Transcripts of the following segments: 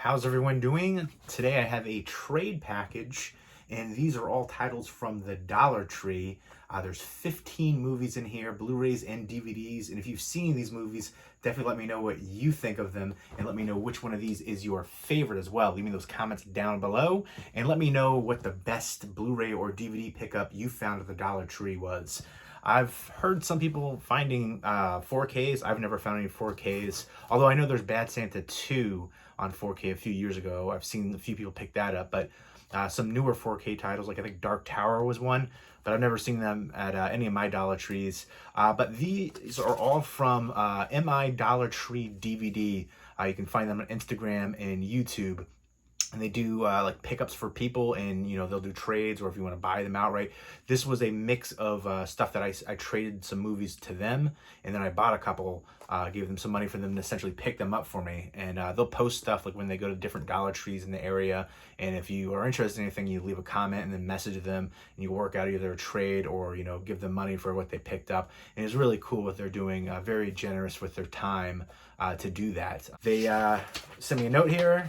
How's everyone doing? Today I have a trade package, and these are all titles from the Dollar Tree. There's 15 movies in here, Blu-rays and DVDs, and if you've seen these movies, definitely let me know what you think of them, and let me know which one of these is your favorite as well. Leave me those comments down below, and let me know what the best Blu-ray or DVD pickup you found at the Dollar Tree was. I've heard some people finding 4Ks. I've never found any 4Ks, although I know there's Bad Santa 2 on 4K a few years ago. I've seen a few people pick that up, but some newer 4K titles, like I think Dark Tower was one, but I've never seen them at any of my Dollar Trees. But these are all from MI Dollar Tree DVD. You can find them on Instagram and YouTube. And they do like pickups for people, and they'll do trades, or if you want to buy them outright. This was a mix of stuff that I traded some movies to them, and then I bought a couple, gave them some money for them to essentially pick them up for me. And they'll post stuff like when they go to different Dollar Trees in the area, and if you are interested in anything, you leave a comment and then message them, and you work out either a trade or give them money for what they picked up. And it's really cool what they're doing, very generous with their time to do that. They sent me a note here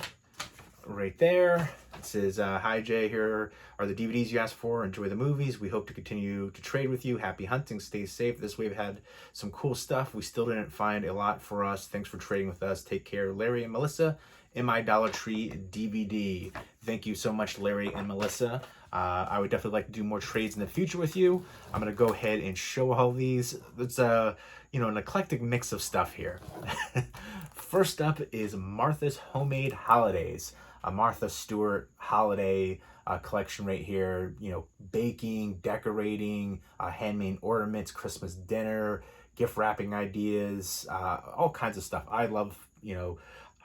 right there. It says, hi Jay, here are the DVDs you asked for. Enjoy the movies. We hope to continue to trade with you. Happy hunting. Stay safe. This we've had some cool stuff. We still didn't find a lot for us. Thanks for trading with us. Take care. Larry and Melissa, MI Dollar Tree DVD. Thank you so much, Larry and Melissa. I would definitely like to do more trades in the future with you. I'm going to go ahead and show all these. It's an eclectic mix of stuff here. First up is Martha's Homemade Holidays. A Martha Stewart holiday collection right here. Baking, decorating, handmade ornaments, Christmas dinner, gift wrapping ideas, all kinds of stuff. I love,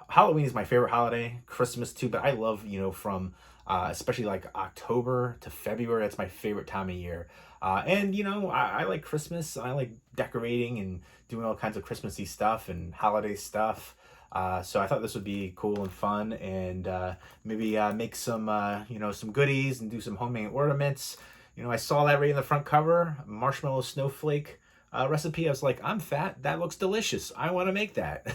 Halloween is my favorite holiday, Christmas too, but I love, from especially like October to February. That's my favorite time of year. And I like Christmas. I like decorating and doing all kinds of Christmassy stuff and holiday stuff. So I thought this would be cool and fun, and maybe make some, some goodies and do some homemade ornaments. I saw that right in the front cover, marshmallow snowflake recipe. I was like, I'm fat. That looks delicious. I want to make that.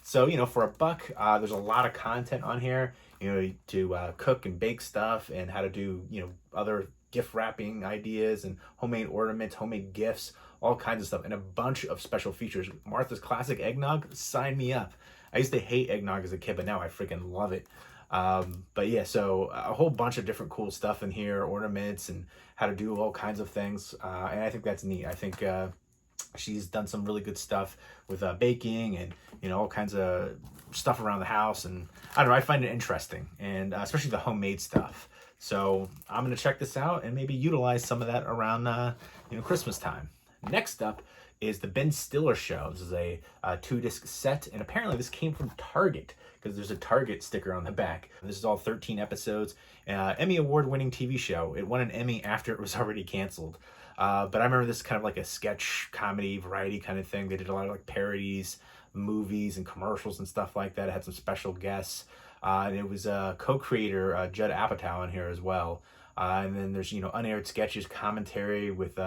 So, for $1, there's a lot of content on here, to cook and bake stuff, and how to do, other gift wrapping ideas and homemade ornaments, homemade gifts, all kinds of stuff, and a bunch of special features. Martha's Classic Eggnog, sign me up. I used to hate eggnog as a kid, but now I freaking love it. But yeah, so a whole bunch of different cool stuff in here, ornaments, and how to do all kinds of things. And I think that's neat. I think she's done some really good stuff with baking and, all kinds of stuff around the house. And I don't know, I find it interesting, and especially the homemade stuff. So I'm going to check this out and maybe utilize some of that around, Christmas time. Next up is the Ben Stiller Show. This is a 2-disc set, and apparently this came from Target, because there's a Target sticker on the back. This is all 13 episodes. Emmy award-winning TV show. It won an Emmy after it was already canceled. But I remember this kind of like a sketch comedy variety kind of thing. They did a lot of like parodies, movies, and commercials and stuff like that. It had some special guests. And it was co-creator Judd Apatow in here as well. And then there's, unaired sketches, commentary with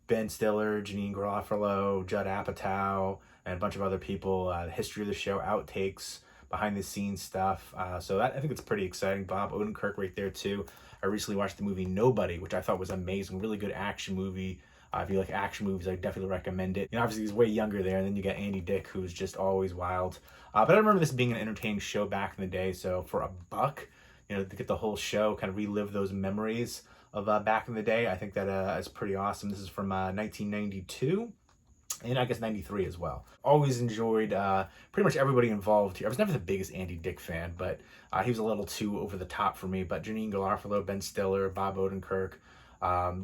Ben Stiller, Janine Garofalo, Judd Apatow, and a bunch of other people. The history of the show, outtakes, behind-the-scenes stuff. So I think it's pretty exciting. Bob Odenkirk right there, too. I recently watched the movie Nobody, which I thought was amazing. Really good action movie. If you like action movies, I definitely recommend it. Obviously, he's way younger there, and then you got Andy Dick, who's just always wild. But I remember this being an entertaining show back in the day, so for $1, to get the whole show, kind of relive those memories of back in the day, I think that is pretty awesome. This is from 1992, and I guess 93 as well. Always enjoyed pretty much everybody involved here. I was never the biggest Andy Dick fan, but he was a little too over the top for me. But Janine Garofalo, Ben Stiller, Bob Odenkirk,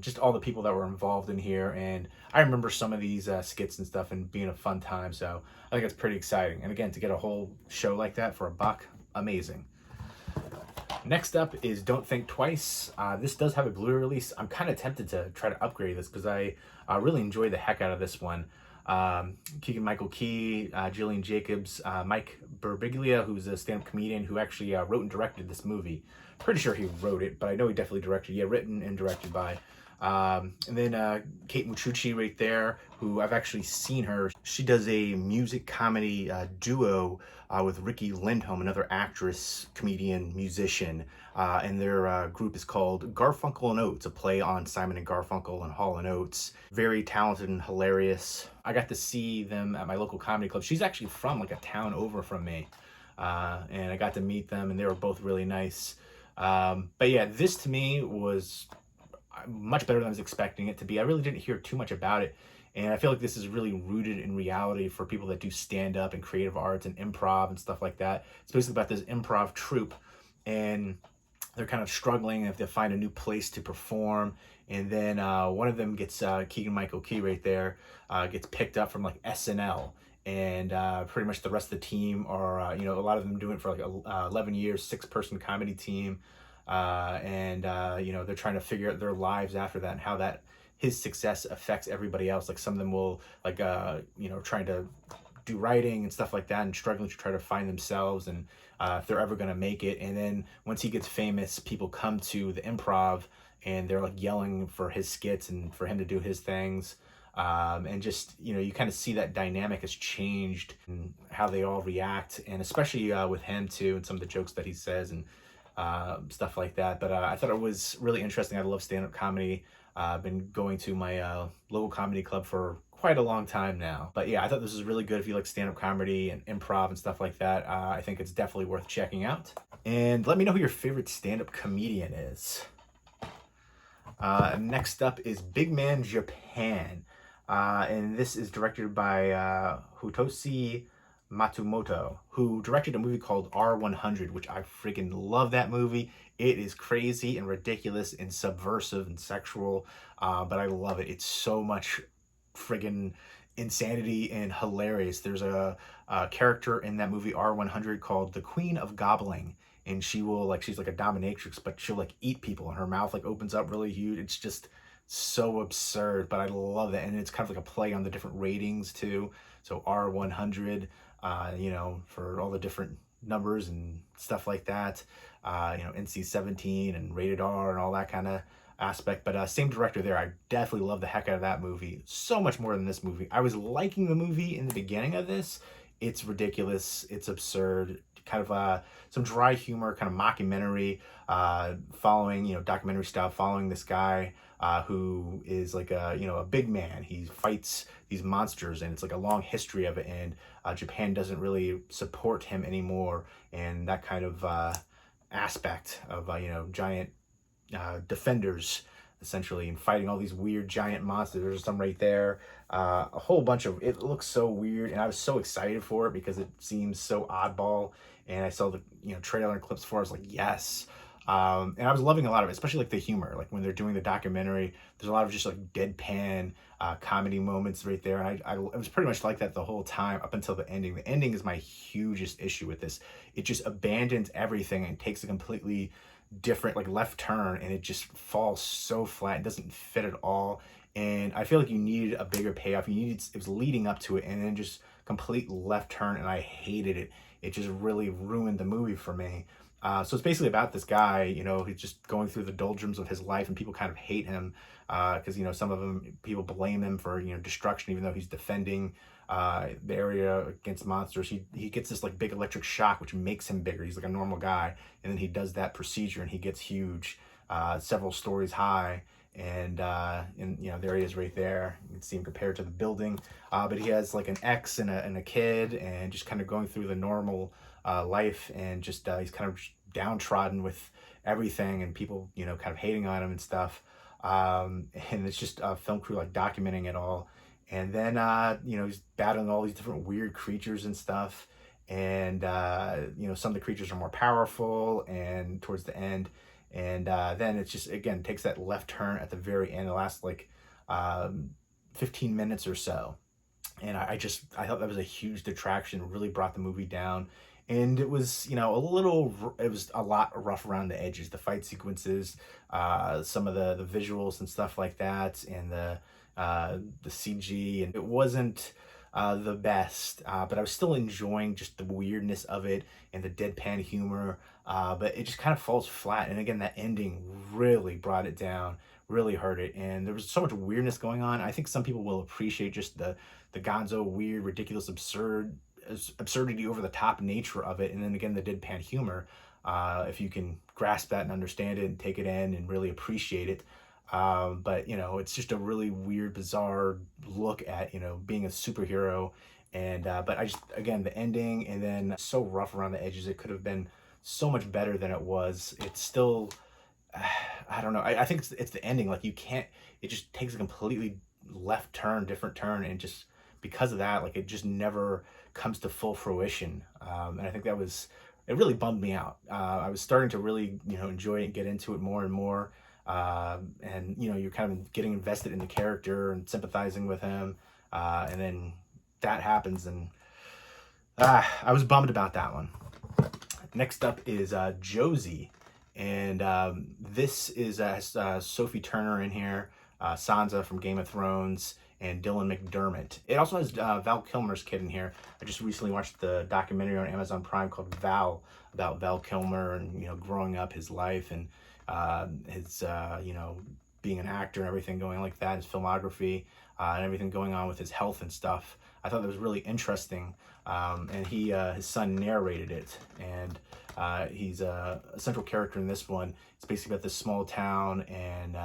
just all the people that were involved in here. And I remember some of these skits and stuff and being a fun time. So I think it's pretty exciting. And again, to get a whole show like that for $1, amazing. Next up is Don't Think Twice. This does have a Blu-ray release. I'm kind of tempted to try to upgrade this because I really enjoyed the heck out of this one. Keegan-Michael Key, Jillian Jacobs, Mike Birbiglia, who's a stand-up comedian who actually wrote and directed this movie. Pretty sure he wrote it, but I know he definitely directed. Yeah, written and directed by And then Kate Micucci right there, who I've actually seen her. She does a music comedy duo with Ricky Lindholm, another actress, comedian, musician. And their group is called Garfunkel and Oates, a play on Simon and Garfunkel and Hall and Oates. Very talented and hilarious. I got to see them at my local comedy club. She's actually from like a town over from me. And I got to meet them, and they were both really nice. But yeah, this to me was much better than I was expecting it to be. I really didn't hear too much about it. And I feel like this is really rooted in reality for people that do stand up and creative arts and improv and stuff like that. It's basically about this improv troupe, and they're kind of struggling if they find a new place to perform. And then one of them gets Keegan-Michael Key right there, gets picked up from like SNL. And pretty much the rest of the team are, a lot of them doing it for like 11 years, 6-person comedy team. They're trying to figure out their lives after that and how that his success affects everybody else. Like some of them will trying to do writing and stuff like that and struggling to try to find themselves and if they're ever going to make it. And then once he gets famous, people come to the improv and they're like yelling for his skits and for him to do his things. And just, you kind of see that dynamic has changed and how they all react. And especially with him too, and some of the jokes that he says and stuff like that. But I thought it was really interesting. I love stand-up comedy. I've been going to my local comedy club for quite a long time now. But yeah, I thought this was really good if you like stand-up comedy and improv and stuff like that. I think it's definitely worth checking out. And let me know who your favorite stand-up comedian is. Next up is Big Man Japan. And this is directed by Hutoshi Matsumoto, who directed a movie called R100, which I freaking love that movie. It is crazy and ridiculous and subversive and sexual, but I love it. It's so much friggin' insanity and hilarious. There's a character in that movie R100 called the Queen of Gobbling, and she's like a dominatrix, but she'll like eat people, and her mouth like opens up really huge. It's just so absurd, but I love it. And it's kind of like a play on the different ratings too. So R100, for all the different numbers and stuff like that, NC-17 and rated R and all that kind of aspect. But same director there. I definitely love the heck out of that movie. So much more than this movie. I was liking the movie in the beginning of this. It's ridiculous. It's absurd. Kind of some dry humor, kind of mockumentary, following, documentary style, following this guy who is like a big man. He fights these monsters, and it's like a long history of it. And Japan doesn't really support him anymore, and that kind of aspect of giant defenders essentially, and fighting all these weird giant monsters. There's some right there. A whole bunch of it looks so weird, and I was so excited for it because it seems so oddball. And I saw the trailer and clips for it. I was like, yes. And I was loving a lot of it, especially like the humor. Like when they're doing the documentary, there's a lot of just like deadpan comedy moments right there. And I it was pretty much like that the whole time up until the ending. The ending is my hugest issue with this. It just abandons everything and takes a completely different like left turn, and it just falls so flat. It doesn't fit at all. And I feel like you needed a bigger payoff. It was leading up to it, and then just complete left turn, and I hated it. It just really ruined the movie for me. So it's basically about this guy, who's just going through the doldrums of his life, and people kind of hate him because, some of them, people blame him for, destruction, even though he's defending the area against monsters. He gets this like big electric shock, which makes him bigger. He's like a normal guy. And then he does that procedure and he gets huge, several stories high. And there he is right there. You can see him compared to the building. But he has like an ex and a kid, and just kind of going through the normal life, and just he's kind of downtrodden with everything, and people kind of hating on him and stuff. And it's just a film crew like documenting it all. And then he's battling all these different weird creatures and stuff. And some of the creatures are more powerful, and towards the end. And then it's just, again, takes that left turn at the very end. The last like 15 minutes or so. And I thought that was a huge detraction. It really brought the movie down. And it was, it was a lot rough around the edges. The fight sequences, some of the visuals and stuff like that, and the CG. And it wasn't the best, but I was still enjoying just the weirdness of it and the deadpan humor. But it just kind of falls flat. And again, that ending really brought it down, really hurt it. And there was so much weirdness going on. I think some people will appreciate just the gonzo, weird, ridiculous, absurdity, over the top nature of it. And then again, the deadpan humor, if you can grasp that and understand it and take it in and really appreciate it. But it's just a really weird, bizarre look at being a superhero. And but I just, again, the ending, and then so rough around the edges. It could have been so much better than it was. It's still, I don't know. I think it's the ending. Like, you can't. It just takes a completely left turn, different turn, and just because of that, like, it just never comes to full fruition. And I think it really bummed me out. I was starting to really enjoy it and get into it more and more. And you're kind of getting invested in the character and sympathizing with him, and then that happens, and I was bummed about that one. Next up is Josie, and this is Sophie Turner in here, Sansa from Game of Thrones, and Dylan McDermott. It also has Val Kilmer's kid in here. I just recently watched the documentary on Amazon Prime called Val, about Val Kilmer and growing up, his life, and his being an actor and everything going like that, his filmography, and everything going on with his health and stuff. I thought that was really interesting. And his son narrated it, and he's a central character in this one. It's basically about this small town, and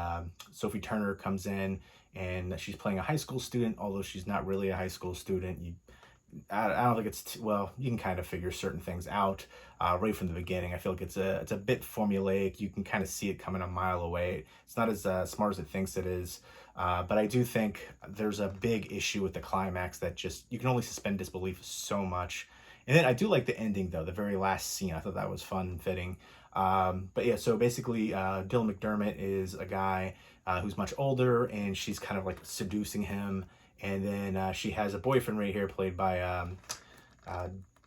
Sophie Turner comes in, and she's playing a high school student, although she's not really a high school student. I don't think it's well, you can kind of figure certain things out right from the beginning. I feel like it's a bit formulaic. You can kind of see it coming a mile away. It's not as smart as it thinks it is. But I do think there's a big issue with the climax that just, you can only suspend disbelief so much. And then I do like the ending, though, the very last scene. I thought that was fun and fitting. But yeah, so basically Dylan McDermott is a guy who's much older, and she's kind of like seducing him. And then she has a boyfriend right here, played by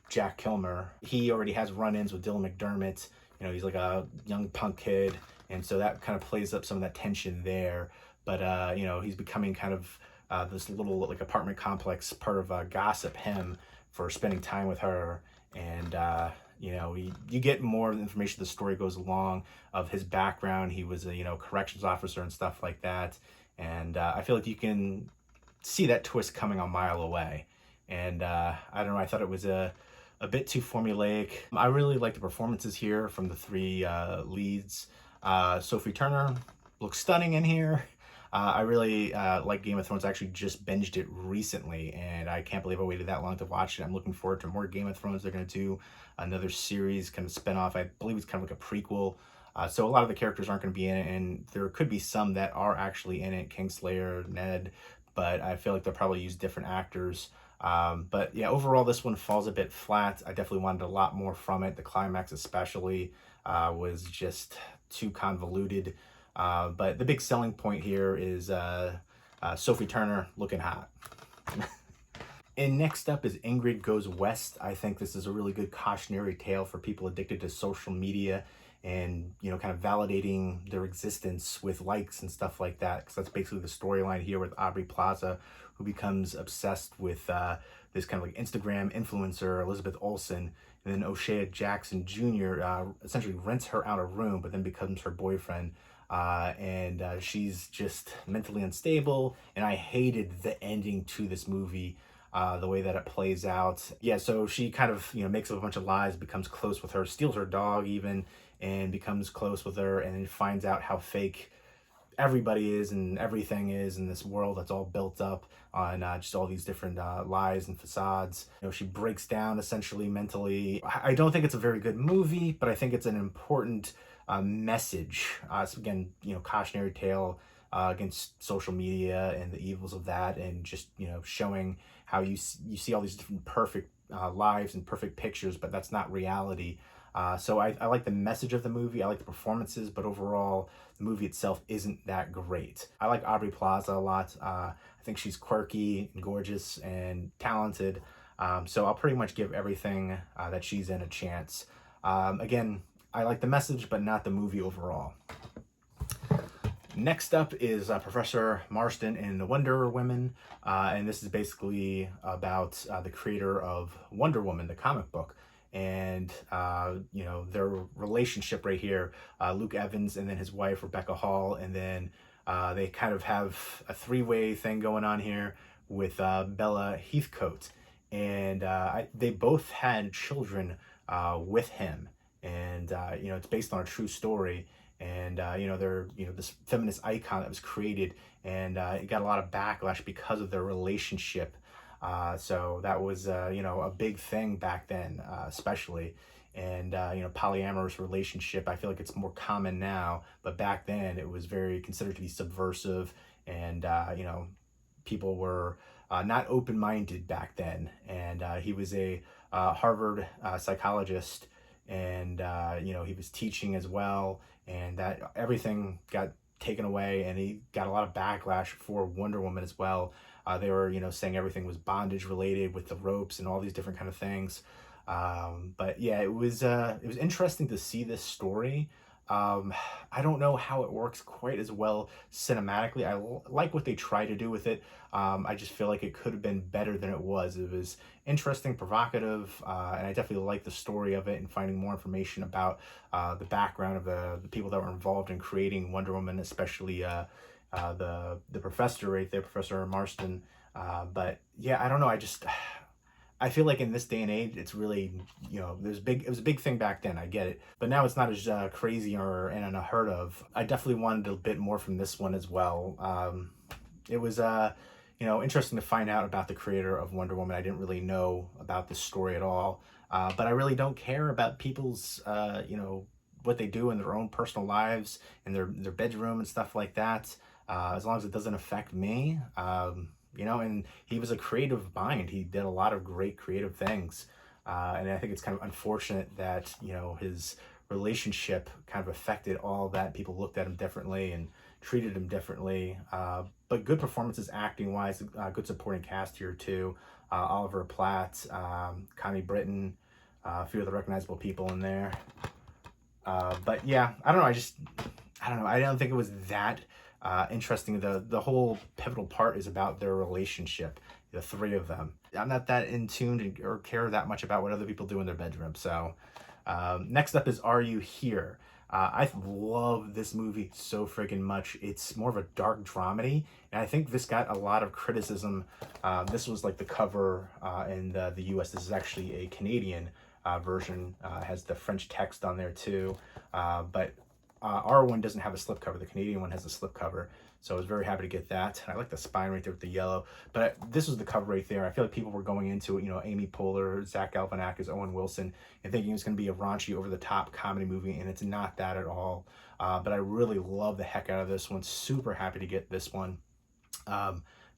Jack Kilmer. He already has run-ins with Dylan McDermott. He's like a young punk kid, and so that kind of plays up some of that tension there. But he's becoming kind of this little like apartment complex part of Gossip him for spending time with her. And you get more information as the story goes along of his background. He was a corrections officer and stuff like that. And I feel like you can see that twist coming a mile away. And I don't know, I thought it was a bit too formulaic. I really like the performances here from the three leads. Sophie Turner looks stunning in here. I really like Game of Thrones. I actually just binged it recently, and I can't believe I waited that long to watch it. I'm looking forward to more Game of Thrones. They're going to do another series, kind of spinoff. I believe it's kind of like a prequel. So a lot of the characters aren't going to be in it, and there could be some that are actually in it, Kingslayer, Ned, but I feel like they'll probably use different actors. But yeah, overall, this one falls a bit flat. I definitely wanted a lot more from it. The climax especially was just too convoluted. But the big selling point here is Sophie Turner looking hot. And next up is Ingrid Goes West. I think this is a really good cautionary tale for people addicted to social media and, kind of validating their existence with likes and stuff like that. Because that's basically the storyline here with Aubrey Plaza, who becomes obsessed with this kind of like Instagram influencer, Elizabeth Olsen. And then O'Shea Jackson Jr. Essentially rents her out a room, but then becomes her boyfriend. And she's just mentally unstable, and I hated the ending to this movie, the way that it plays out. Yeah, so she kind of makes up a bunch of lies, becomes close with her, steals her dog even, and becomes close with her, and then finds out how fake everybody is and everything is in this world that's all built up on just all these different lies and facades. She breaks down essentially mentally. I don't think it's a very good movie, but I think it's an important message. So again, cautionary tale against social media and the evils of that, and just showing how you see all these different perfect lives and perfect pictures, but that's not reality. So I like the message of the movie. I like the performances, but overall, the movie itself isn't that great. I like Aubrey Plaza a lot. I think she's quirky and gorgeous and talented. So I'll pretty much give everything that she's in a chance. Again, I like the message, but not the movie overall. Next up is Professor Marston in the Wonder Woman. And this is basically about the creator of Wonder Woman, the comic book. And, their relationship right here, Luke Evans, and then his wife, Rebecca Hall, and then They kind of have a three-way thing going on here with Bella Heathcote, and they both had children with him, and it's based on a true story. And they're this feminist icon that was created, and it got a lot of backlash because of their relationship. So that was a big thing back then, especially. And polyamorous relationship, I feel like it's more common now, but back then it was very considered to be subversive, and people were not open-minded back then. And he was a Harvard psychologist, and he was teaching as well, and that everything got taken away, and he got a lot of backlash for Wonder Woman as well. They were saying everything was bondage related with the ropes and all these different kind of things. But yeah, it was interesting to see this story. I don't know how it works quite as well cinematically. I like what they try to do with it. I just feel like it could have been better than it was. It was interesting, provocative, and I definitely like the story of it and finding more information about the background of the people that were involved in creating Wonder Woman, especially the professor right there, Professor Marston. But yeah, I don't know. I feel like in this day and age, it's really, it was a big thing back then, I get it. But now it's not as crazy or and unheard of. I definitely wanted a bit more from this one as well. It was, interesting to find out about the creator of Wonder Woman. I didn't really know about this story at all. But I really don't care about people's, what they do in their own personal lives, in their bedroom and stuff like that. As long as it doesn't affect me. And he was a creative mind. He did a lot of great creative things. And I think it's kind of unfortunate that, his relationship kind of affected all that. People looked at him differently and treated him differently. But good performances acting wise, good supporting cast here too. Oliver Platt, Connie Britton, a few of the recognizable people in there. But yeah, I don't know. I don't think it was that interesting. The whole pivotal part is about their relationship, the three of them. I'm not that in tune or care that much about what other people do in their bedroom. So next up is Are You Here? I love this movie so freaking much. It's more of a dark dramedy, and I think this got a lot of criticism. This was like the cover in the US. This is actually a Canadian version. Has the French text on there too, but our one doesn't have a slipcover. The Canadian one has a slipcover, so I was very happy to get that. I like the spine right there with the yellow, but this was the cover right there. I feel like people were going into it, Amy Poehler, Zach Galifianakis, Owen Wilson, and thinking it was going to be a raunchy, over-the-top comedy movie, and it's not that at all. But I really love the heck out of this one. Super happy to get this one.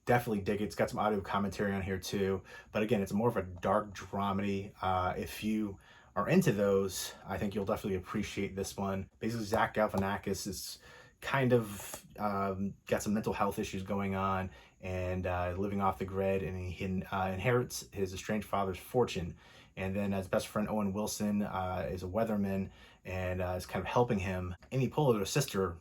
Definitely dig it. It's got some audio commentary on here too, but again, it's more of a dark dramedy. If you are into those, I think you'll definitely appreciate this one. Basically, Zach Galifianakis is kind of got some mental health issues going on, and living off the grid, and he inherits his estranged father's fortune. And then his best friend Owen Wilson is a weatherman, and is kind of helping him. Amy Poehler, his sister,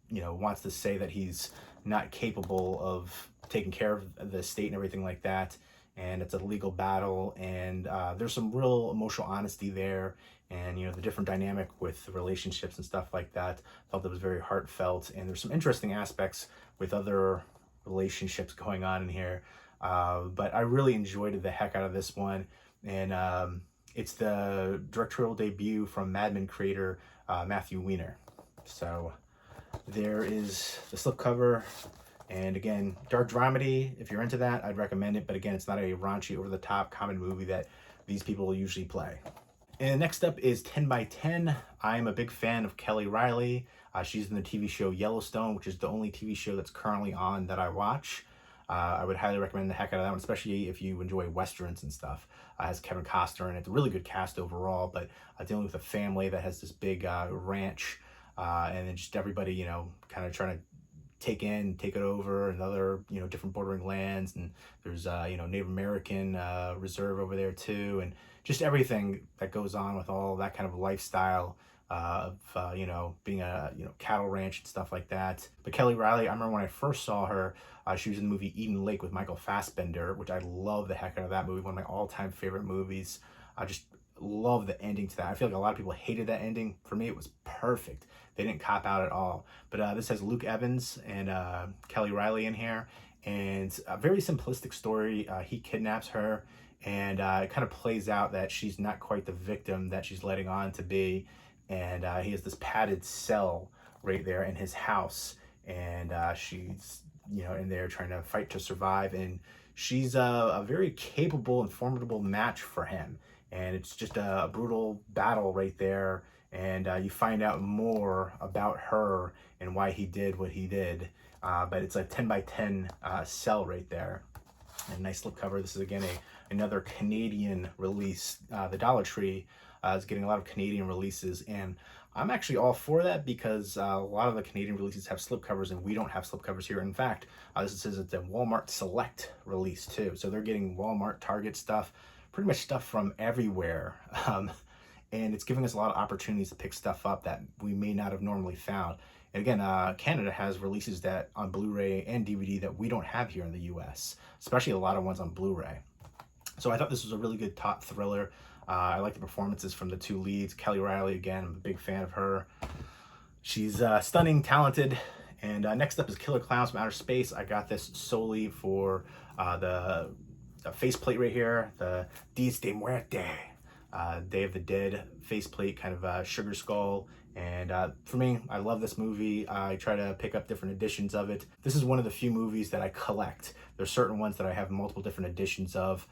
wants to say that he's not capable of taking care of the estate and everything like that. And it's a legal battle, and there's some real emotional honesty there, and the different dynamic with relationships and stuff like that. Felt it was very heartfelt, and there's some interesting aspects with other relationships going on in here. But I really enjoyed the heck out of this one, and it's the directorial debut from Mad Men creator Matthew Weiner. So there is the slipcover. And again, dark dramedy, if you're into that, I'd recommend it. But again, it's not a raunchy, over-the-top comedy movie that these people usually play. And next up is 10 by 10. I'm a big fan of Kelly Riley. She's in the TV show Yellowstone, which is the only TV show that's currently on that I watch. I would highly recommend the heck out of that one, especially if you enjoy Westerns and stuff. It has Kevin Costner, and it's a really good cast overall, but dealing with a family that has this big ranch, and then just everybody, kind of trying to take it over, and other different bordering lands, and there's Native American reserve over there too, and just everything that goes on with all that kind of lifestyle of being a cattle ranch and stuff like that. But Kelly Riley, I remember when I first saw her, she was in the movie Eden Lake with Michael Fassbender, which I love the heck out of that movie, one of my all-time favorite movies. Just love the ending to that. I feel like a lot of people hated that ending. For me, it was perfect. They didn't cop out at all. But this has Luke Evans and Kelly Riley in here, and a very simplistic story. He kidnaps her, and it kind of plays out that she's not quite the victim that she's letting on to be, and he has this padded cell right there in his house, and she's in there trying to fight to survive, and she's a very capable and formidable match for him, and it's just a brutal battle right there, and you find out more about her and why he did what he did. But it's a 10 by 10 cell right there, and nice slipcover. This is again another Canadian release. The Dollar Tree is getting a lot of Canadian releases, and I'm actually all for that because a lot of the Canadian releases have slipcovers and we don't have slipcovers here. In fact, this says it's a Walmart Select release too. So they're getting Walmart, Target stuff, pretty much stuff from everywhere. And it's giving us a lot of opportunities to pick stuff up that we may not have normally found. And again, Canada has releases that on Blu-ray and DVD that we don't have here in the US, especially a lot of ones on Blu-ray. So I thought this was a really good top thriller. I like the performances from the two leads. Kelly Riley, again, I'm a big fan of her. She's stunning, talented. And next up is Killer Clowns from Outer Space. I got this solely for the faceplate right here, the Dias de Muerte, Day of the Dead faceplate, kind of sugar skull. And for me, I love this movie. I try to pick up different editions of it. This is one of the few movies that I collect. There's certain ones that I have multiple different editions of.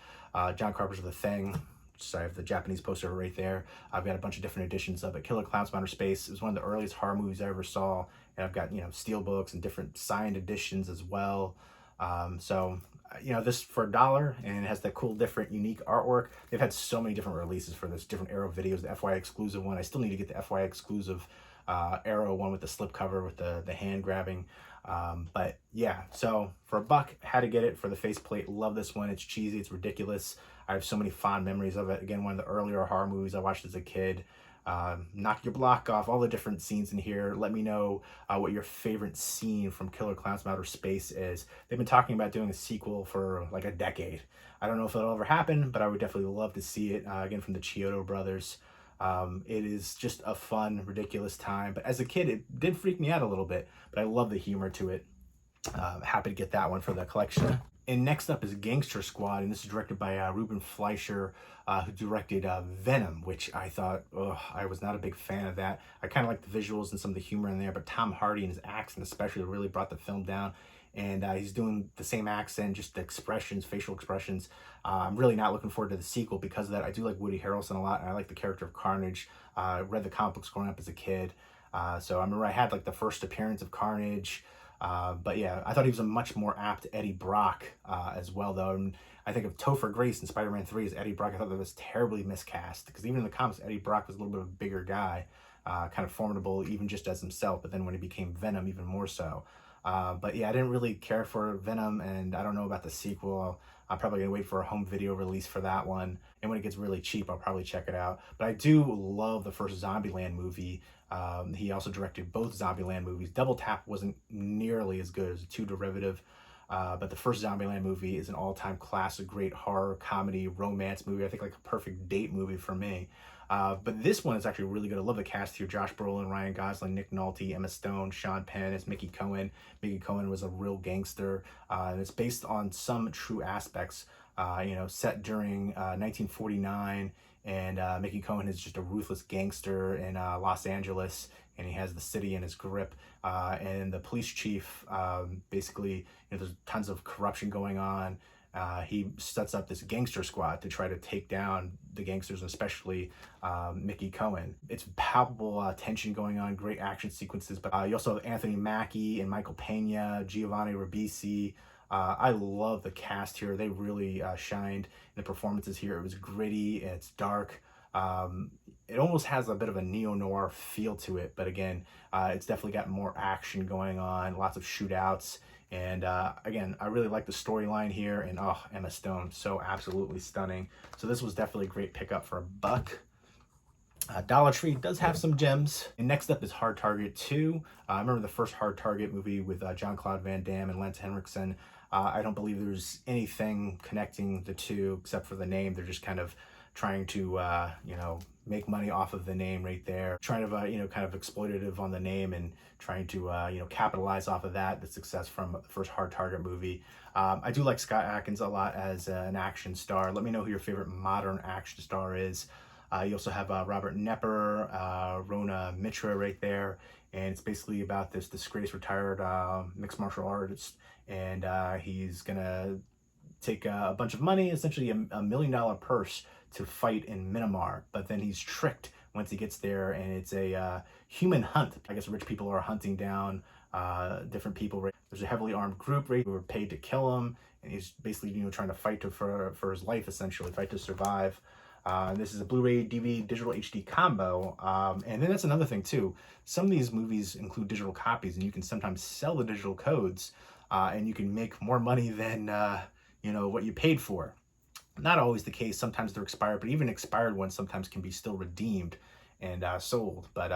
John Carpenter's The Thing. So I have the Japanese poster right there. I've got a bunch of different editions of it. Killer Clowns from Outer Space is one of the earliest horror movies I ever saw. And I've got, steel books and different signed editions as well. So this for $1, and it has that cool, different, unique artwork. They've had so many different releases for this, different Arrow videos, the FYI exclusive one. I still need to get the FYI exclusive Arrow one with the slipcover with the hand grabbing. But yeah, so for $1, had to get it for the faceplate. Love this one. It's cheesy, it's ridiculous. I have so many fond memories of it. Again, one of the earlier horror movies I watched as a kid. Knock your block off, all the different scenes in here. Let me know what your favorite scene from Killer Clowns from Outer Space is. They've been talking about doing a sequel for like a decade. I don't know if it'll ever happen, but I would definitely love to see it, again, from the Chiodo brothers. It is just a fun, ridiculous time. But as a kid, it did freak me out a little bit, but I love the humor to it. Happy to get that one for the collection. And next up is Gangster Squad, and this is directed by Ruben Fleischer, who directed Venom, which I thought, I was not a big fan of that. I kind of like the visuals and some of the humor in there, but Tom Hardy and his accent especially really brought the film down. And he's doing the same accent, just the expressions, facial expressions. I'm really not looking forward to the sequel because of that. I do like Woody Harrelson a lot, and I like the character of Carnage. I read the comic books growing up as a kid. So I remember I had like the first appearance of Carnage. But yeah, I thought he was a much more apt Eddie Brock as well, though. And I think of Topher Grace in Spider-Man 3 as Eddie Brock. I thought that was terribly miscast because even in the comics, Eddie Brock was a little bit of a bigger guy, kind of formidable even just as himself. But then when he became Venom, even more so. But yeah, I didn't really care for Venom, and I don't know about the sequel. I'm probably gonna wait for a home video release for that one. And when it gets really cheap, I'll probably check it out. But I do love the first Zombieland movie. He also directed both Zombieland movies. Double Tap wasn't nearly as good as Too Derivative. But the first Zombieland movie is an all-time classic, great horror, comedy, romance movie. I think like a perfect date movie for me. But this one is actually really good. I love the cast here. Josh Brolin, Ryan Gosling, Nick Nolte, Emma Stone, Sean Penn as Mickey Cohen. Mickey Cohen was a real gangster. And it's based on some true aspects, set during 1949. And Mickey Cohen is just a ruthless gangster in Los Angeles, and he has the city in his grip. And the police chief, basically, there's tons of corruption going on. He sets up this gangster squad to try to take down the gangsters, especially Mickey Cohen. It's palpable tension going on, great action sequences. But you also have Anthony Mackie and Michael Pena, Giovanni Ribisi. I love the cast here. They really shined in the performances here. It was gritty, it's dark. It almost has a bit of a neo-noir feel to it, but again, it's definitely got more action going on, lots of shootouts. And again, I really like the storyline here, and Emma Stone, so absolutely stunning. So this was definitely a great pickup for $1. Dollar Tree does have some gems. And next up is Hard Target 2. I remember the first Hard Target movie with Jean-Claude Van Damme and Lance Henriksen. I don't believe there's anything connecting the two except for the name. They're just kind of trying to, make money off of the name right there, trying to, kind of exploitative on the name and trying to, capitalize off of that, the success from the first Hard Target movie. I do like Scott Adkins a lot as an action star. Let me know who your favorite modern action star is. You also have Robert Nepper, Rona Mitra right there, and it's basically about this disgraced retired mixed martial artist, and he's gonna take a bunch of money, essentially a $1 million purse, to fight in Myanmar, but then he's tricked once he gets there, and it's a human hunt. I guess rich people are hunting down different people. Right? There's a heavily armed group who are paid to kill him, and he's basically trying to fight for his life, essentially fight to survive. This is a Blu-ray DVD digital HD combo, and then that's another thing too. Some of these movies include digital copies, and you can sometimes sell the digital codes, and you can make more money than what you paid for. Not always the case. Sometimes they're expired, but even expired ones sometimes can be still redeemed and sold. But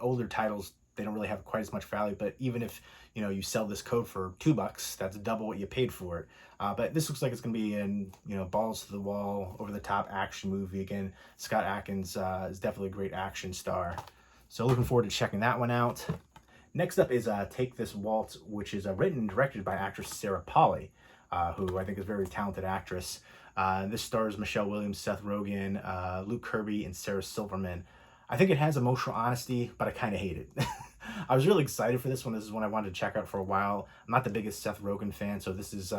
older titles, they don't really have quite as much value. But even if you sell this code for $2, that's double what you paid for it. But this looks like it's going to be in balls to the wall, over the top action movie. Again, Scott Adkins is definitely a great action star. So looking forward to checking that one out. Next up is Take This Waltz, which is written and directed by actress Sarah Polley, who I think is a very talented actress. This stars Michelle Williams, Seth Rogen, Luke Kirby, and Sarah Silverman. I think it has emotional honesty, but I kind of hate it. I was really excited for this one. This is one I wanted to check out for a while. I'm not the biggest Seth Rogen fan, so this is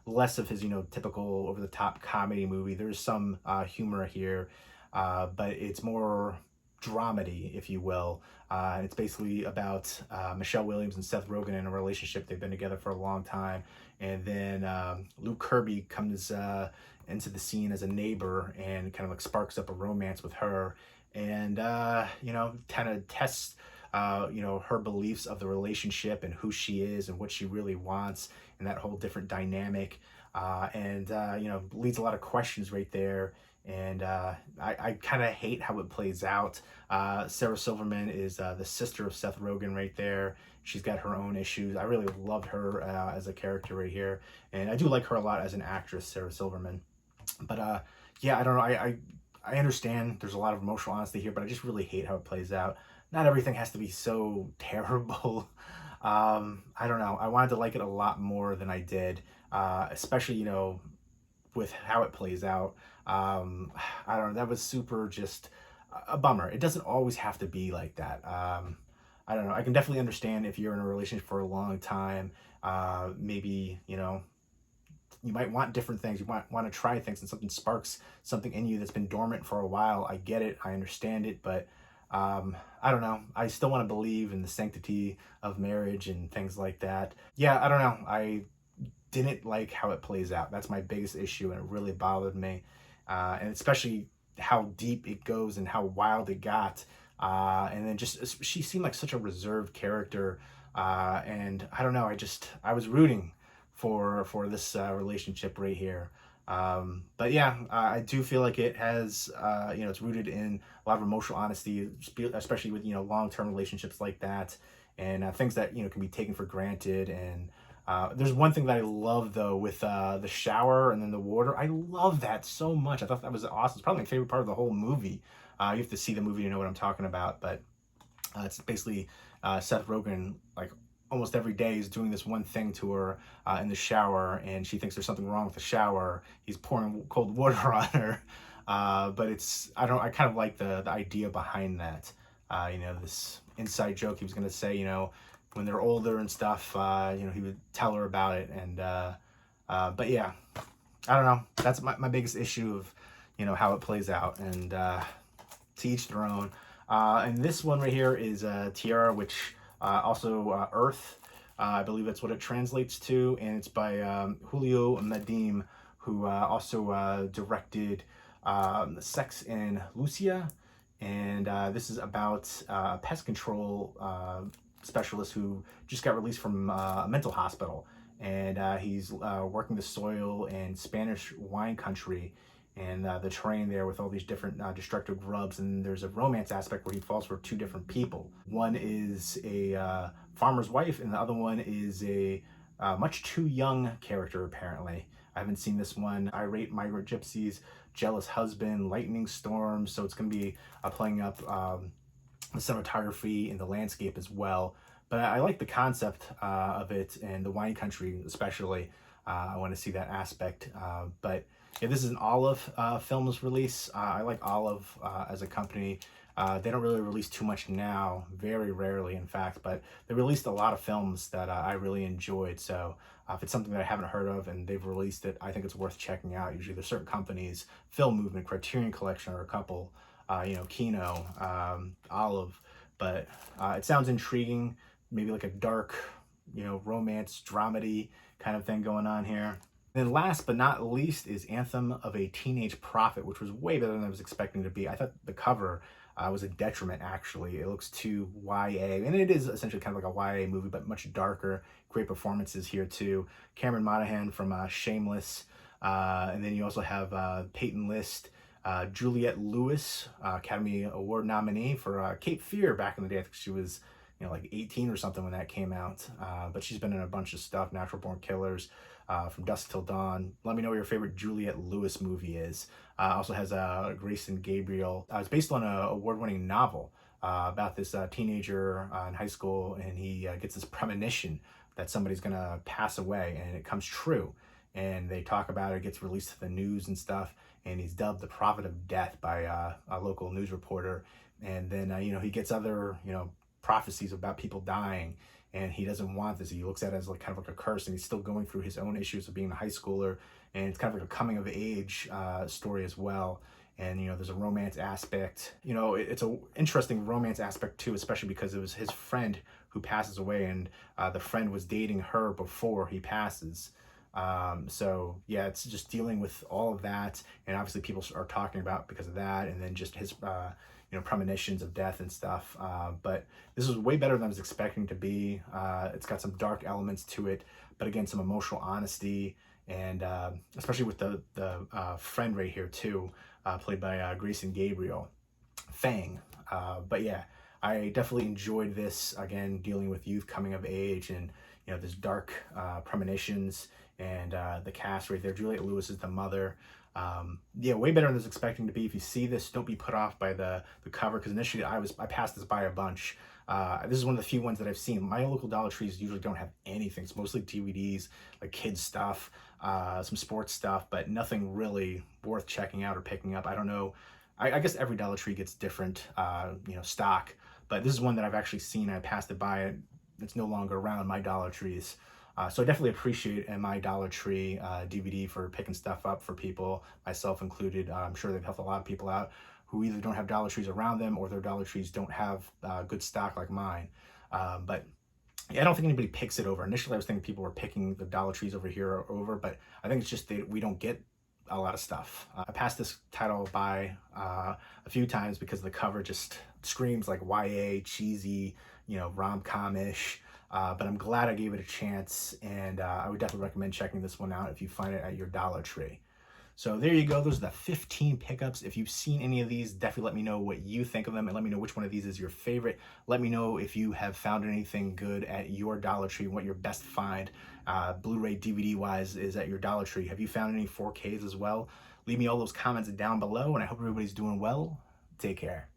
less of his, typical over-the-top comedy movie. There's some humor here, but it's more dramedy, if you will. And it's basically about Michelle Williams and Seth Rogen in a relationship. They've been together for a long time. And then Luke Kirby comes into the scene as a neighbor and kind of like sparks up a romance with her, and kind of tests her beliefs of the relationship and who she is and what she really wants, and that whole different dynamic, and leads a lot of questions right there. And I kind of hate how it plays out. Sarah Silverman is the sister of Seth Rogen right there. She's got her own issues. I really loved her as a character right here, and I do like her a lot as an actress, Sarah Silverman. But I don't know. I understand there's a lot of emotional honesty here, but I just really hate how it plays out. Not everything has to be so terrible. I don't know. I wanted to like it a lot more than I did, especially with how it plays out. I don't know. That was super just a bummer. It doesn't always have to be like that. I don't know. I can definitely understand if you're in a relationship for a long time. Maybe you might want different things. You might want to try things, and something sparks something in you that's been dormant for a while. I get it. I understand it. But I don't know. I still want to believe in the sanctity of marriage and things like that. Yeah, I don't know. I didn't like how it plays out. That's my biggest issue, and it really bothered me. And especially how deep it goes and how wild it got. And then just, she seemed like such a reserved character. And I don't know. I was rooting for this relationship right here. But yeah, I do feel like it has, it's rooted in a lot of emotional honesty, especially with, long-term relationships like that, and things that, can be taken for granted. And there's one thing that I love though with the shower and then the water. I love that so much. I thought that was awesome. It's probably my favorite part of the whole movie. You have to see the movie to know what I'm talking about, but it's basically Seth Rogen, like, almost every day is doing this one thing to her in the shower, and she thinks there's something wrong with the shower. He's pouring cold water on her, but I kind of like the idea behind that. This inside joke he was gonna say, when they're older and stuff, he would tell her about it. And but yeah, I don't know. That's my biggest issue of how it plays out, and to each their own. And this one right here is Terra, which also Earth, I believe that's what it translates to, and it's by Julio Medem, who also directed Sex and Lucia, and this is about a pest control specialist who just got released from a mental hospital, and he's working the soil in Spanish wine country, and the terrain there with all these different destructive grubs. And there's a romance aspect where he falls for two different people. One is a farmer's wife, and the other one is a much too young character, apparently. I haven't seen this one. Irate migrant gypsies Jealous Husband, Lightning Storm. So it's going to be playing up the cinematography and the landscape as well. But I like the concept of it, and the wine country especially. I want to see that aspect. But yeah, this is an Olive Films release. I like Olive as a company. They don't really release too much now, very rarely in fact, but they released a lot of films that I really enjoyed. So if it's something that I haven't heard of and they've released it, I think it's worth checking out. Usually there's certain companies, Film Movement, Criterion Collection, or a couple, Kino, Olive, but it sounds intriguing, maybe like a dark, romance, dramedy kind of thing going on here. And then last but not least is Anthem of a Teenage Prophet, which was way better than I was expecting to be. I thought the cover was a detriment, actually. It looks too YA, and it is essentially kind of like a YA movie, but much darker. Great performances here too. Cameron Monaghan from Shameless, and then you also have Peyton List, Juliette Lewis, Academy Award nominee for Cape Fear back in the day. I think she was like 18 or something when that came out. But she's been in a bunch of stuff, Natural Born Killers, From Dusk Till Dawn. Let me know what your favorite Juliette Lewis movie is. Also has Grayson Gabriel. It's based on an award-winning novel about this teenager in high school, and he gets this premonition that somebody's gonna pass away, and it comes true. And they talk about it, it gets released to the news and stuff, and he's dubbed the Prophet of Death by a local news reporter. And then, he gets other, prophecies about people dying, and he doesn't want this. He looks at it as like kind of like a curse, and he's still going through his own issues of being a high schooler, and it's kind of like a coming of age story as well. And there's a romance aspect. It's a interesting romance aspect too, especially because it was his friend who passes away, and the friend was dating her before he passes. So yeah, it's just dealing with all of that, and obviously people are talking about because of that, and then just his premonitions of death and stuff. But this is way better than I was expecting to be. It's got some dark elements to it, but again, some emotional honesty, and especially with the friend right here too, played by Grayson Gabriel, Fang. But yeah, I definitely enjoyed this, again, dealing with youth coming of age, and this dark premonitions, and the cast right there. Juliette Lewis is the mother. Yeah, way better than I was expecting to be. If you see this, don't be put off by the cover, because initially I passed this by a bunch. This is one of the few ones that I've seen. My local Dollar Trees usually don't have anything. It's mostly DVDs, like kids stuff, some sports stuff, but nothing really worth checking out or picking up. I don't know. I guess every Dollar Tree gets different, stock, but this is one that I've actually seen. I passed it by. It's no longer around my Dollar Trees. So I definitely appreciate my Dollar Tree DVD for picking stuff up for people, myself included. I'm sure they've helped a lot of people out who either don't have Dollar Trees around them, or their Dollar Trees don't have good stock like mine. But yeah, I don't think anybody picks it over. Initially, I was thinking people were picking the Dollar Trees over here over, but I think it's just that we don't get a lot of stuff. I passed this title by a few times because the cover just screams like YA, cheesy, rom-com-ish. But I'm glad I gave it a chance, and I would definitely recommend checking this one out if you find it at your Dollar Tree. So there you go. Those are the 15 pickups. If you've seen any of these, definitely let me know what you think of them, and let me know which one of these is your favorite. Let me know if you have found anything good at your Dollar Tree, what your best find Blu-ray DVD wise is at your Dollar Tree. Have you found any 4Ks as well? Leave me all those comments down below, and I hope everybody's doing well. Take care.